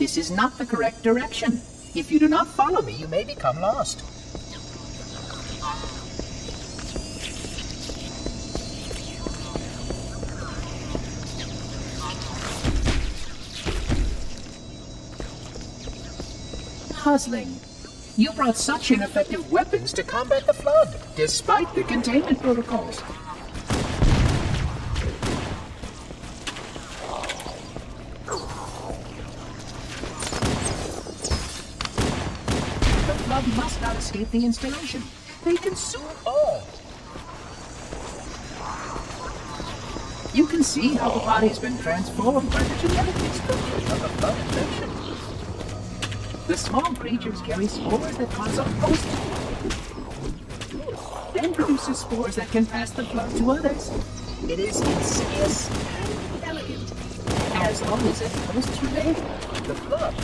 This is not the correct direction. If you do not follow me, you may become lost. Puzzling. You brought such ineffective weapons to combat the flood, despite the containment protocols. The flood must not escape the installation. They consume all. You can see how the body has been transformed by the genetic exposure of the flood infection. The small creatures carry spores that cause a host, then produces spores that can pass the flood to others. It is insidious and elegant. As long as its hosts remain, the flood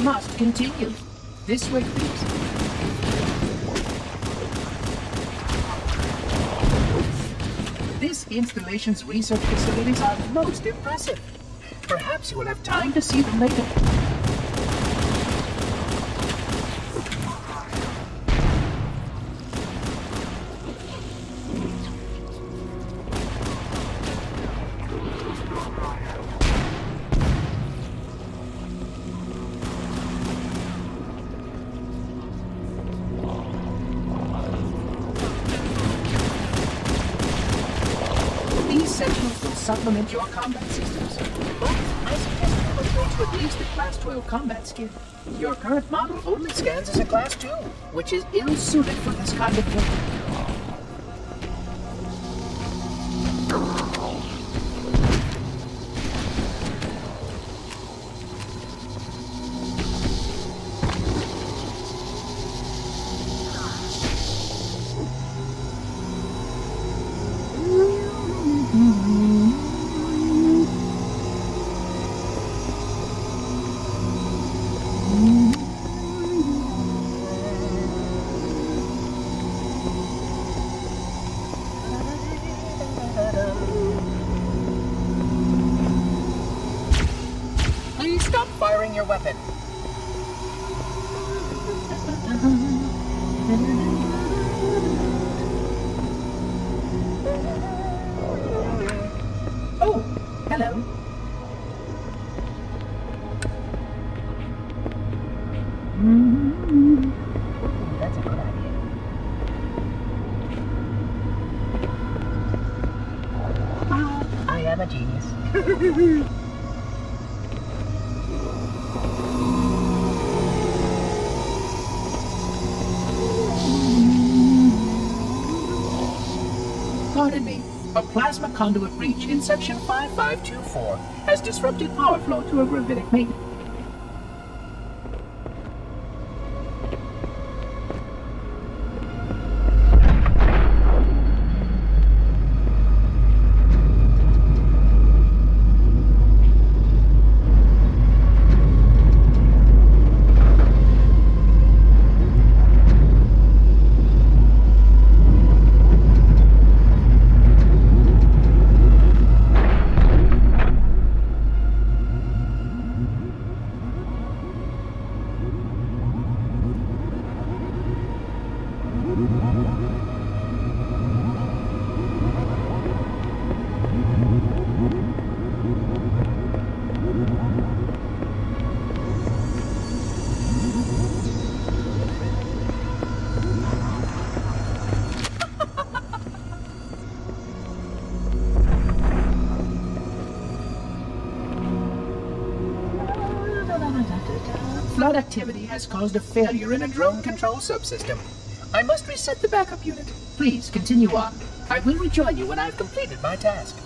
must continue. This way, please. This installation's research facilities are most impressive. Perhaps you will have time to see them later. Supplement your combat systems. But I suggest you upgrade to at least the Class 12 combat skin. Your current model only scans as a Class 2, which is ill-suited for this kind of thing. Stop firing your weapon. Oh, hello. That's a good idea. I am a genius. Pardon me. A plasma conduit breach in section 5524 has disrupted power flow to a gravitic main. Flood activity has caused a failure in a drone control subsystem. I must reset the backup unit. Please continue on. I will rejoin you when I've completed my task.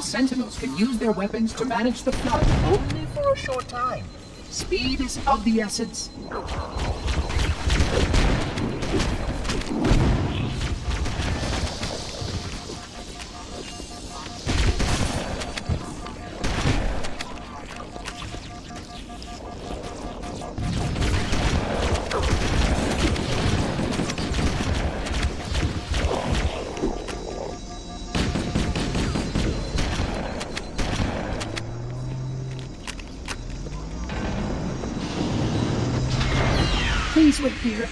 Sentinels can use their weapons to manage the flood only for a short time. Speed is of the essence. Please wait here.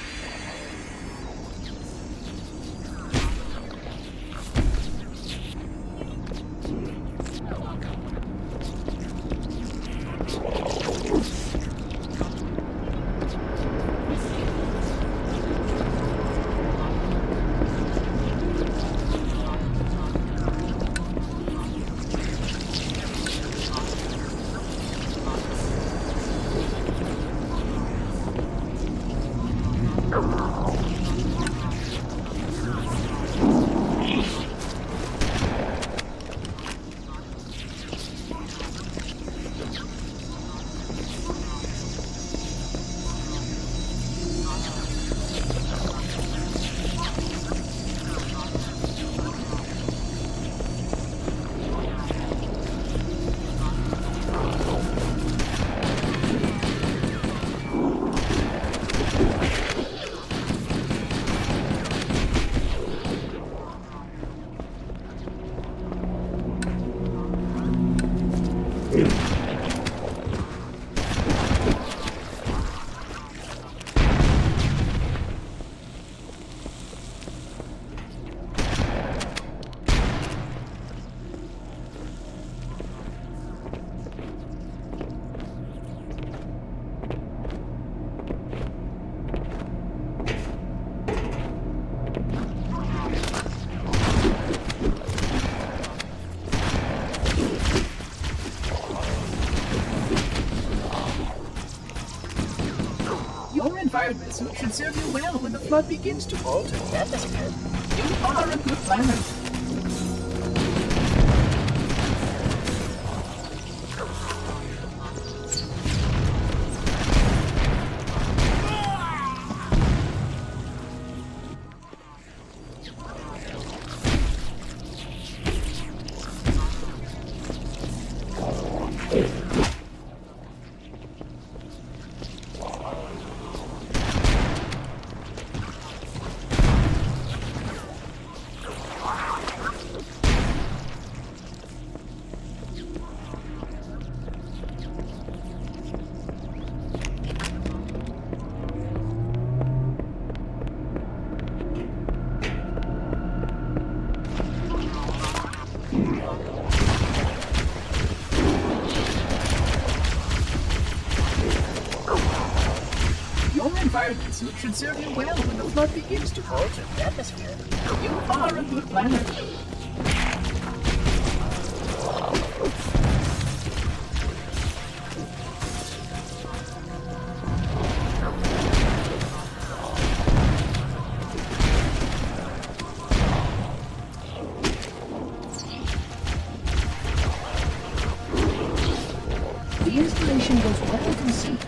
Environment suit should serve you well when the flood begins to alter the atmosphere. You are a good planner. should serve you well when the flood begins to alter the atmosphere. You are a good planner. The installation was well conceived.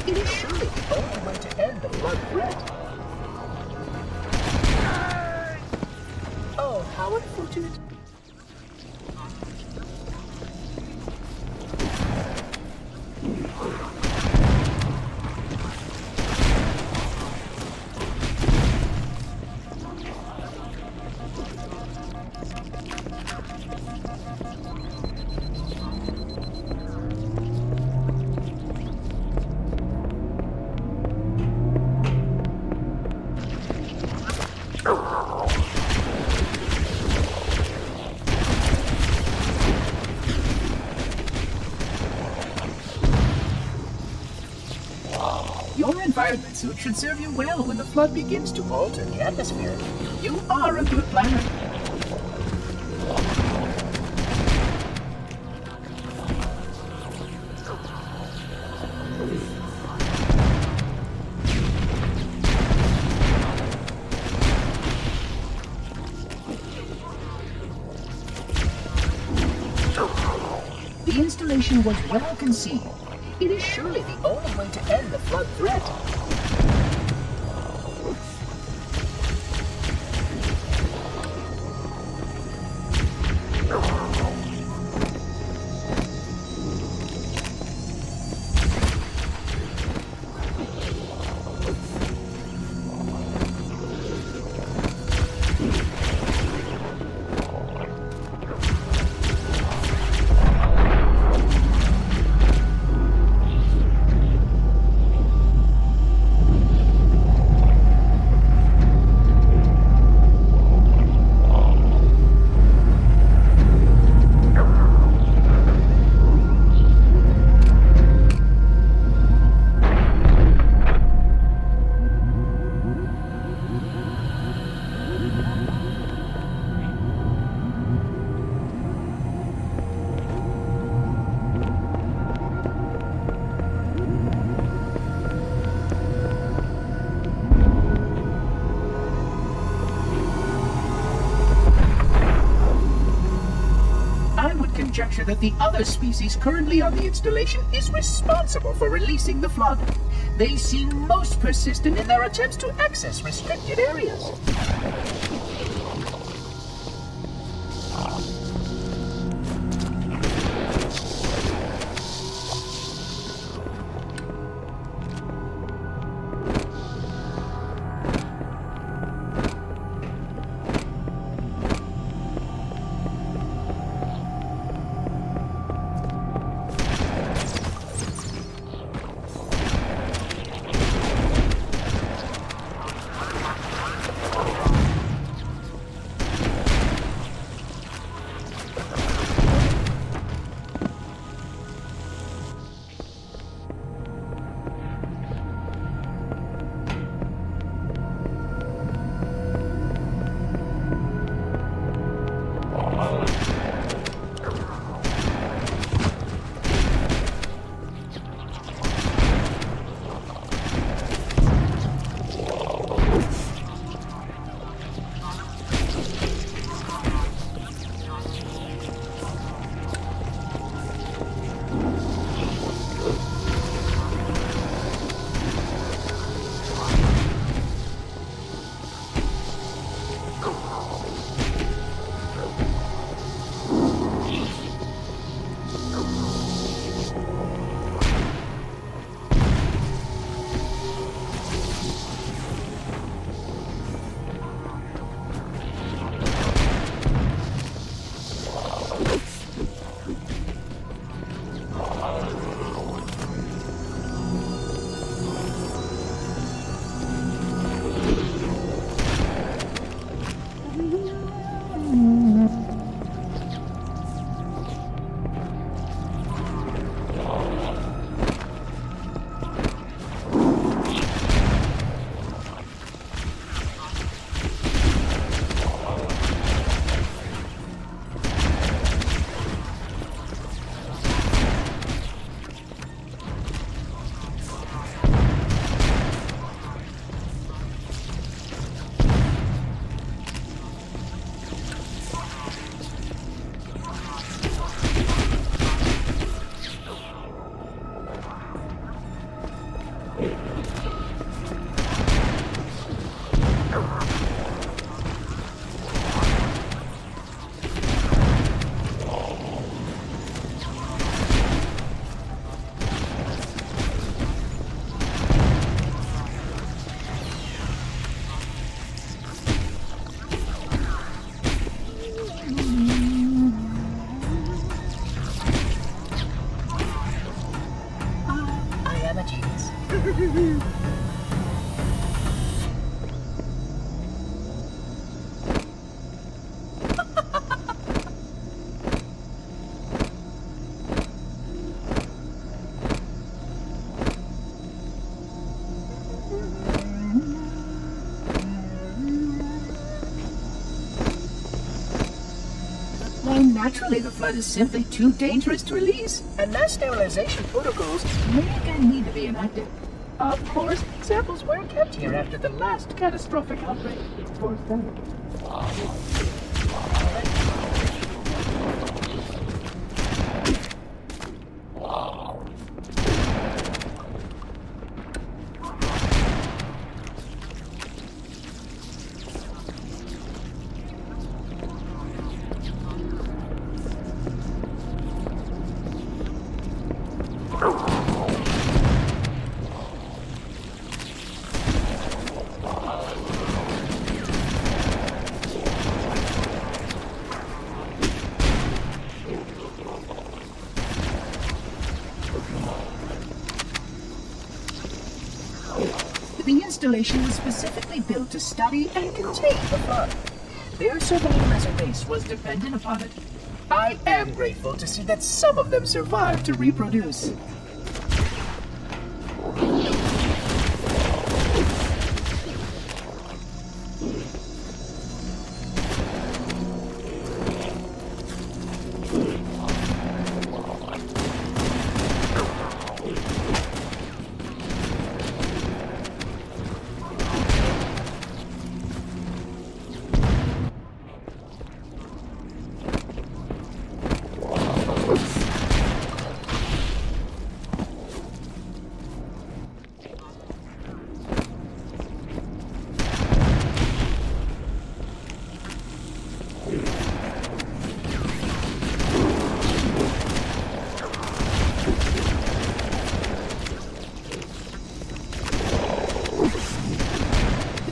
It is surely the only way to end the flood threat. Oh, how unfortunate. Your environment suit should serve you well when the flood begins to alter the atmosphere. You are a good planner. The installation was well conceived. It is surely the only way to end the flood threat. Conjecture that the other species currently on the installation is responsible for releasing the flood. They seem most persistent in their attempts to access restricted areas. I am a genius. Well, naturally, the flood is simply too dangerous to release, and mass sterilization protocols may again need to be enacted. Of course, samples were kept here after the last catastrophic outbreak. For study. The installation was specifically built to study and contain the flood. Their survival as a race was dependent upon it. I am grateful to see that some of them survived to reproduce.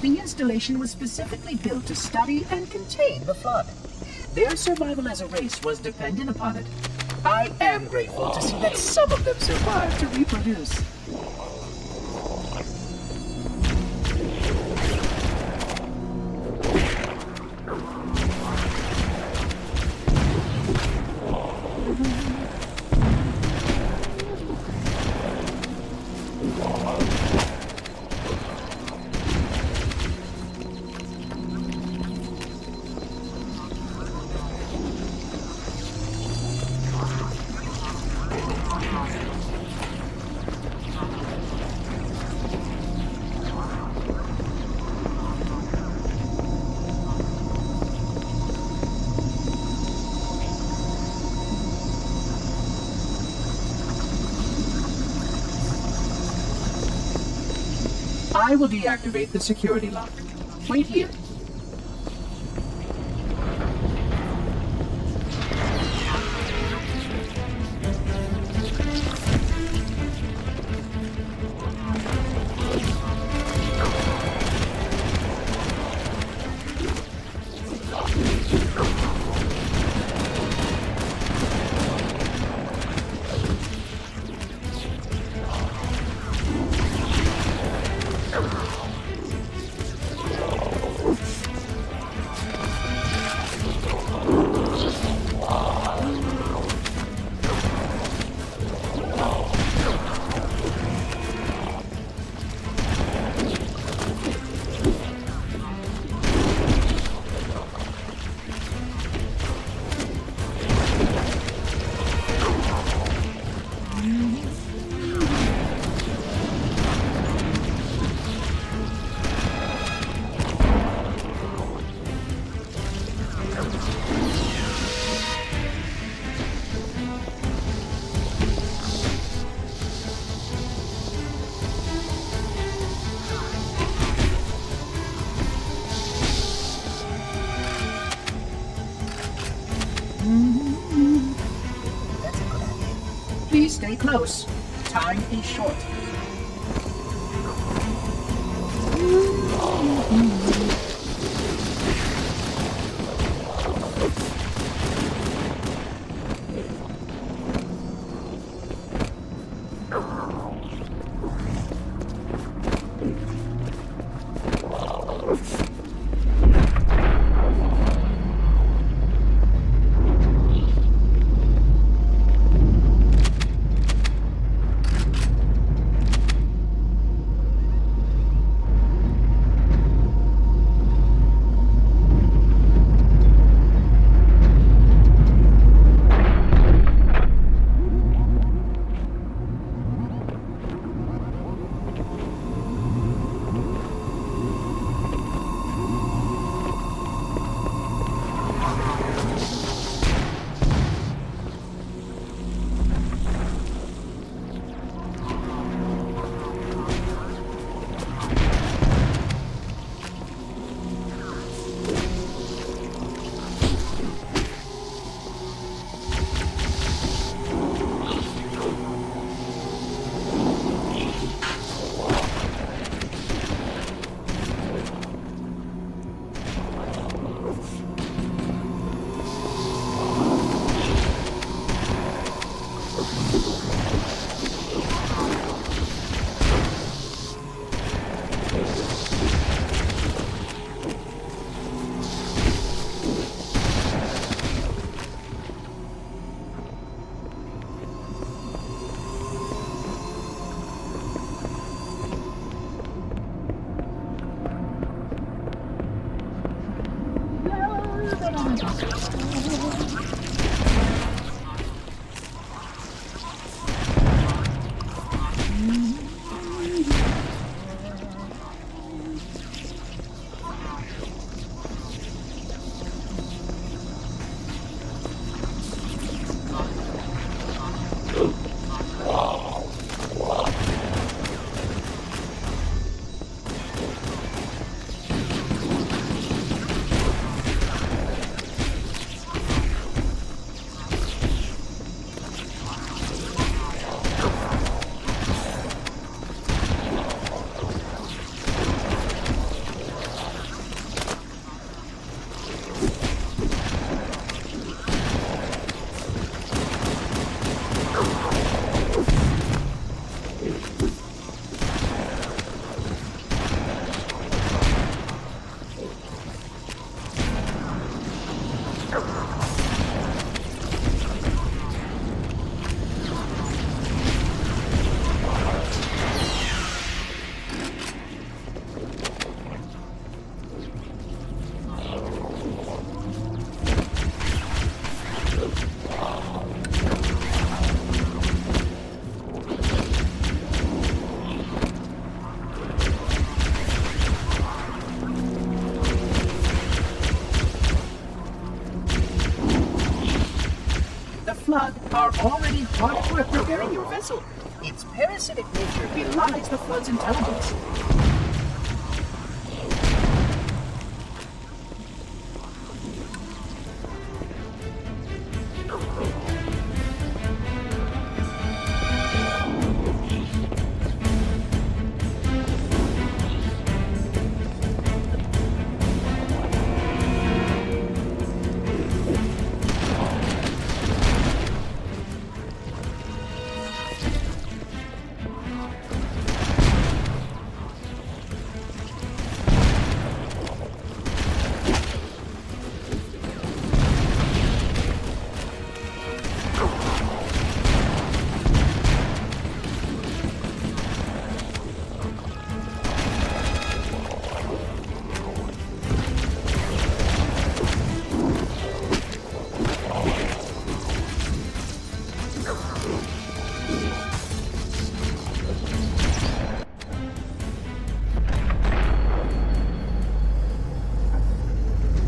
The installation was specifically built to study and contain the flood. Their survival as a race was dependent upon it. I am grateful to see that some of them survived to reproduce. I will deactivate the security lock. Wait here. That's a good idea. Please stay close. Time is short. Flood are already hard at work repairing your vessel. Its parasitic nature belies the Flood's intelligence.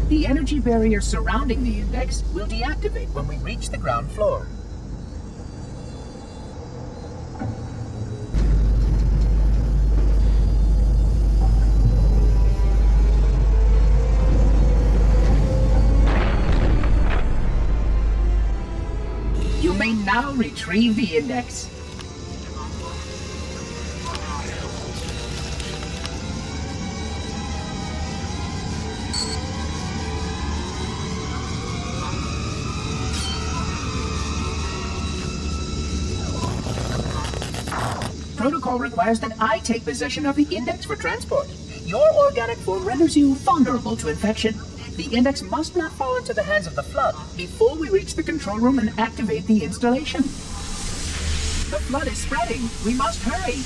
The energy barrier surrounding the index will deactivate when we reach the ground floor. Now retrieve the index. Protocol requires that I take possession of the index for transport. Your organic form renders you vulnerable to infection. The index must not fall into the hands of the Flood before we reach the control room and activate the installation. The Flood is spreading. We must hurry.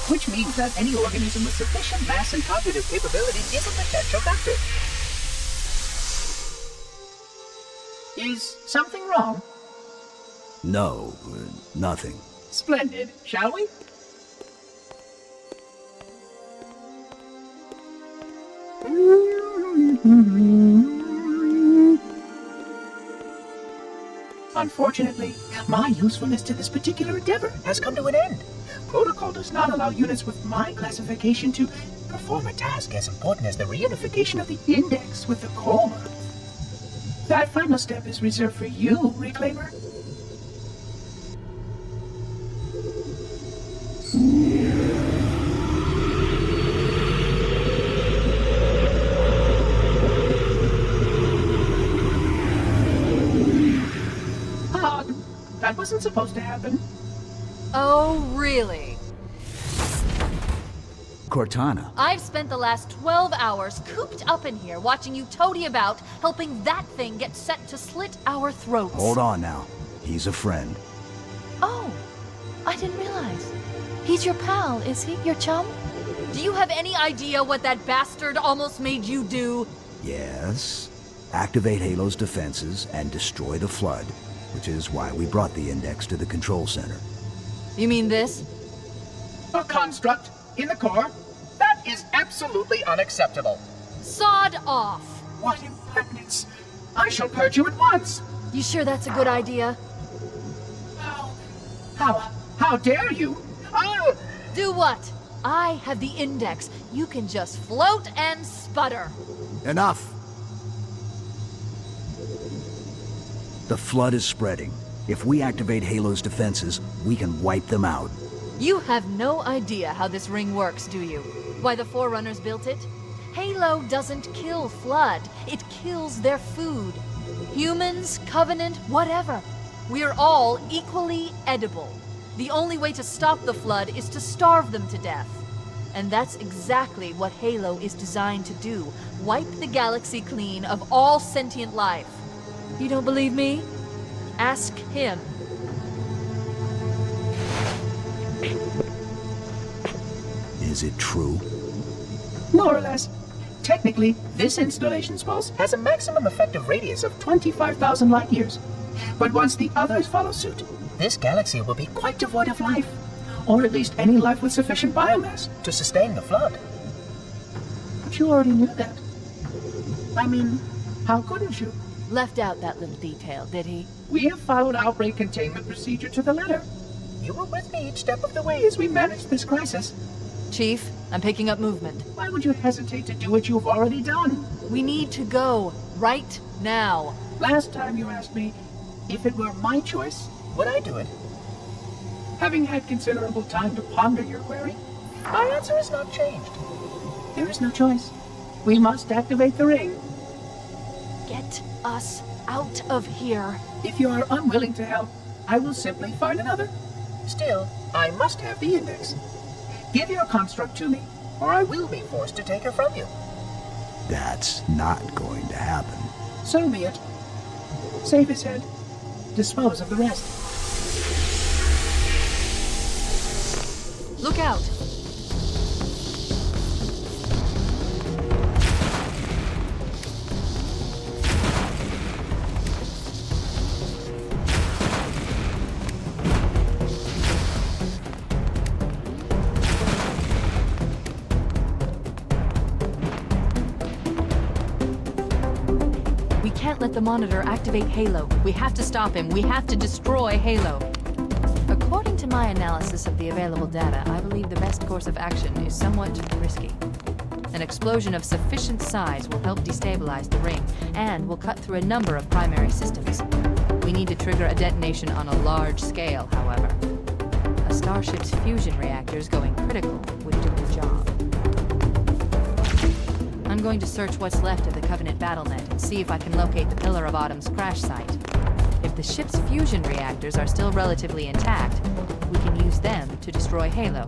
Which means that any organism with sufficient mass and cognitive capability is a potential vector. Is something wrong? No, nothing. Splendid, shall we? Unfortunately, my usefulness to this particular endeavor has come to an end. Protocol does not allow units with my classification to perform a task as important as the reunification of the index with the core. That final step is reserved for you, Reclaimer. That wasn't supposed to happen. Oh, really? Cortana. I've spent the last 12 hours cooped up in here watching you toady about, helping that thing get set to slit our throats. Hold on now. He's a friend. Oh, I didn't realize. He's your pal, is he? Your chum? Do you have any idea what that bastard almost made you do? Yes. Activate Halo's defenses and destroy the Flood, which is why we brought the index to the control center. You mean this? A construct in the core? That is absolutely unacceptable. Sod off! What impertinence! I shall purge you at once! You sure that's a good idea? How dare you? I'll... Do what? I have the index. You can just float and sputter. Enough! The Flood is spreading. If we activate Halo's defenses, we can wipe them out. You have no idea how this ring works, do you? Why the Forerunners built it? Halo doesn't kill Flood. It kills their food. Humans, Covenant, whatever. We're all equally edible. The only way to stop the Flood is to starve them to death. And that's exactly what Halo is designed to do. Wipe the galaxy clean of all sentient life. You don't believe me? Ask him. Is it true? More or less. Technically, this installation's pulse has a maximum effective radius of 25,000 light years. But once the others follow suit, this galaxy will be quite devoid of life. Or at least any life with sufficient biomass to sustain the Flood. But you already knew that. I mean, how couldn't you? Left out that little detail, did he? We have followed outbreak containment procedure to the letter. You were with me each step of the way as we managed this crisis. Chief, I'm picking up movement. Why would you hesitate to do what you've already done? We need to go, right now. Last time you asked me, if it were my choice, would I do it? Having had considerable time to ponder your query, my answer has not changed. There is no choice. We must activate the ring. Get us out of here. If you are unwilling to help, I will simply find another. Still, I must have the index. Give your construct to me, or I will be forced to take her from you. That's not going to happen. So be it. Save his head. Dispose of the rest. Look out! let the Monitor activate Halo. We have to stop him. We have to destroy Halo. According to my analysis of the available data, I believe the best course of action is somewhat risky. An explosion of sufficient size will help destabilize the ring, and will cut through a number of primary systems. We need to trigger a detonation on a large scale, however. A starship's fusion reactors going critical would do the job. I'm going to search what's left of the Covenant BattleNet and see if I can locate the Pillar of Autumn's crash site. If the ship's fusion reactors are still relatively intact, we can use them to destroy Halo.